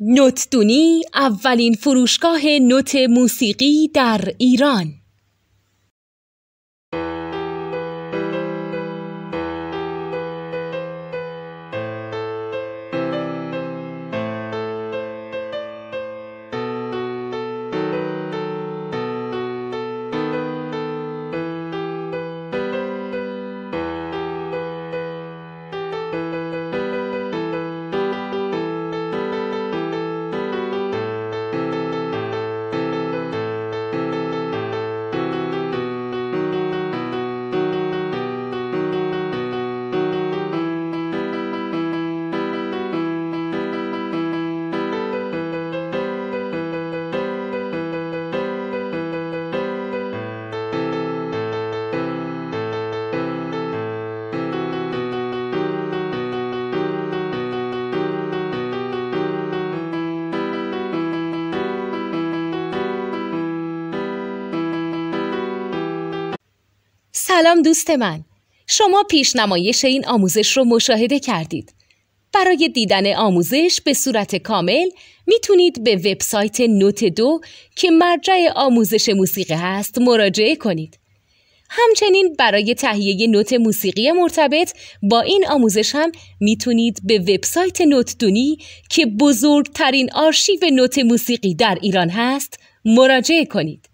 نوتدونی اولین فروشگاه نوت موسیقی در ایران. سلام دوست من، شما پیشنمایش این آموزش رو مشاهده کردید. برای دیدن آموزش به صورت کامل میتونید به وبسایت نوت 2 که مرجع آموزش موسیقی هست مراجعه کنید. همچنین برای تهیه نوت موسیقی مرتبط با این آموزش هم میتونید به وبسایت نوتدونی که بزرگترین آرشیو نوت موسیقی در ایران هست مراجعه کنید.